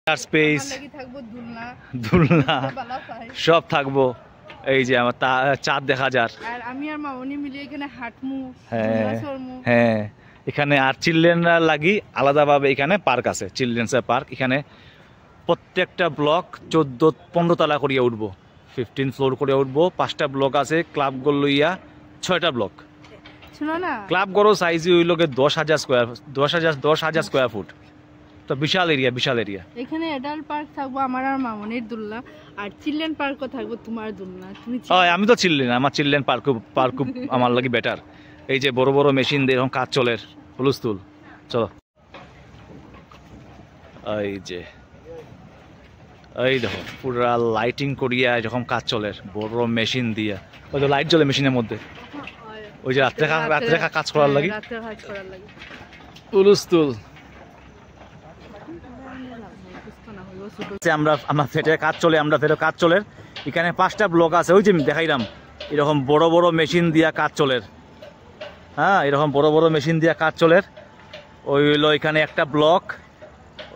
Space দুলনা সব থাকবো। এই যে আমার চাঁদ দেখা যার, আর আমি আর মামনি মিলে এখানে হাঁটমু। হ্যাঁ এখানে আর চিলড্রেনরা লাগি আলাদাভাবে এখানে পার্ক আছে, চিলড্রেন্সের পার্ক। এখানে প্রত্যেকটা ব্লক 14-15 তলা করিয়া উঠবো, 15 ফ্লোর করে উঠবো। 5টা ব্লক আছে ক্লাব গড় লইয়া, 6টা ব্লক। শুনো না, ক্লাব গড় সাইজ হইলকে 10,000 স্কোয়ার ফুট। তো বিশাল এরিয়া, বিশাল এরিয়া। এখানে অ্যাডাল্ট পার্ক থাকবো আমার আর মামনির দুলনা, আর চিলড্রেন পার্কও থাকবো তোমার দুলনা। তুমি আমি তো চিলড্রেন, আমার চিলড্রেন পার্ক আমার লাগি বেটার। এই যে বড় বড় মেশিন দিয়ে এরকম কাজ চলের, হুলস্থুল। চলো এই যে এই দেখো পুরা লাইটিং করিয়া যখন কাজ চলে বড় মেশিন দিয়া, ওই যে লাইট জ্বলে মেশিনের মধ্যে, ওই যে রাত্রে কাজ করার লাগি হুলস্থুল। আমরা ফেটে কাজ চলে, আমরা ফেটে কাজ চলে। এখানে 5টা ব্লক আছে, ওই যে দেখাইলাম এরকম বড় বড় মেশিন দিয়া কাজ চলে। হ্যাঁ এরকম বড় বড় মেশিন দিয়া কাজ চলে। ওই হইলো এখানে একটা ব্লক,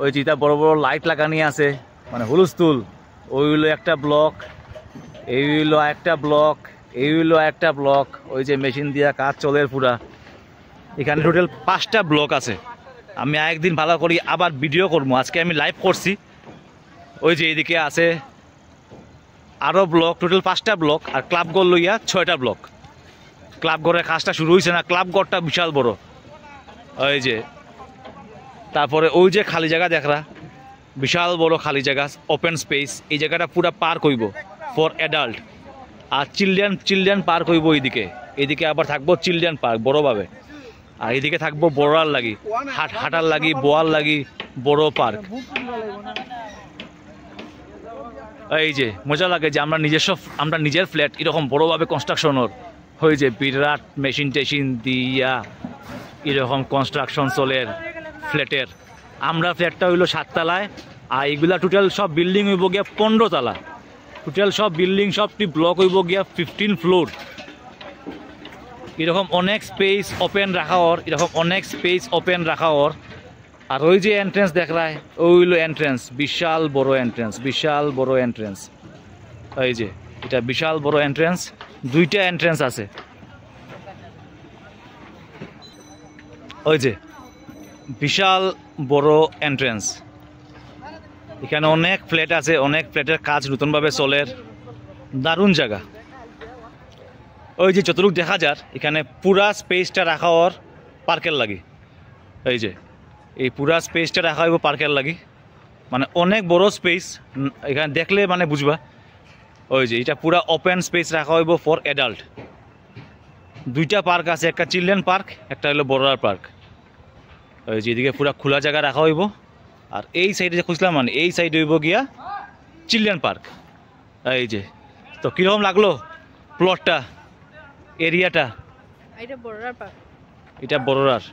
ওই যেটা বড় বড় লাইট লাগানি আছে, মানে হুলস্থুল। ওই হইলো একটা ব্লক, এই হইলো একটা ব্লক, এই হইলো একটা ব্লক। ওই যে মেশিন দিয়া কাজ চলে পুরা। এখানে টোটাল 5টা ব্লক আছে। আমি একদিন ভালো করি আবার ভিডিও করবো, আজকে আমি লাইভ করছি। ওই যে এইদিকে আছে আরও ব্লক, টোটাল 5টা ব্লক। আর ক্লাবঘর লইয়া 6টা ব্লক। ক্লাবঘরের কাজটা শুরু হয়েছে না, ক্লাবঘরটা বিশাল বড়। ওই যে তারপরে ওই যে খালি জায়গা দেখরা, বিশাল বড় খালি জায়গা, ওপেন স্পেস। এই জায়গাটা পুরা পার্ক হইব ফর অ্যাডাল্ট। আর চিলড্রেন পার্ক হইব এইদিকে। এইদিকে আবার থাকবো চিলড্রেন পার্ক বড়োভাবে। আর এইদিকে থাকবো বড়ার লাগি, হাঁটার লাগি, বোয়ার লাগি বড় পার্ক। এই যে মজা লাগে যে আমরা নিজের ফ্ল্যাট এরকম বড়োভাবে কনস্ট্রাকশনের হয়ে যে বিরাট মেশিন টেশিন দিয়া এরকম কনস্ট্রাকশন চলে ফ্ল্যাটের। আমরা ফ্ল্যাটটা হইলো 7 তলায়, আর এইগুলা টোটাল সব বিল্ডিং হইব গিয়া 15 তলা। টোটাল সব বিল্ডিং সবটি ব্লক হইব গিয়া 15 ফ্লোর। এরকম অনেক স্পেস ওপেন রাখা ওর, এরকম অনেক স্পেস ওপেন রাখা ওর। আর ওই যে এন্ট্রেন্স দেখায়, ওই হইলো এন্ট্রেন্স, বিশাল বড় এন্ট্রেন্স, বিশাল বড় এন্ট্রেন্স। এই যে এটা বিশাল বড় এন্ট্রেন্স, 2টা এন্ট্রেন্স আছে। ওই যে বিশাল বড় এন্ট্রেন্স। এখানে অনেক ফ্ল্যাট আছে, অনেক ফ্ল্যাটের কাজ নতুনভাবে চলে, দারুণ জায়গা। ওই যে যতটুকু দেখা যার এখানে পুরা স্পেসটা রাখা ওর পার্কের লাগি। এই যে এই পুরা স্পেসটা রাখা হইব পার্কের লাগি, মানে অনেক বড় স্পেস। এখানে দেখলে মানে বুঝবা। ওই যে এটা পুরা ওপেন স্পেস রাখা হইব ফর অ্যাডাল্ট। 2টা পার্ক আছে, একটা চিলড্রেন পার্ক, একটা হলো বড়ার পার্ক। ওই যে এদিকে পুরা খোলা জায়গা রাখা হইব। আর এই সাইডে যে খুঁজলাম, মানে এই সাইড হইব গিয়া চিলড্রেন পার্ক। এই যে তো কীরকম লাগলো প্লটটা, এরিয়াটা? এটা বড়রার পার্ক, এটা বড়রার।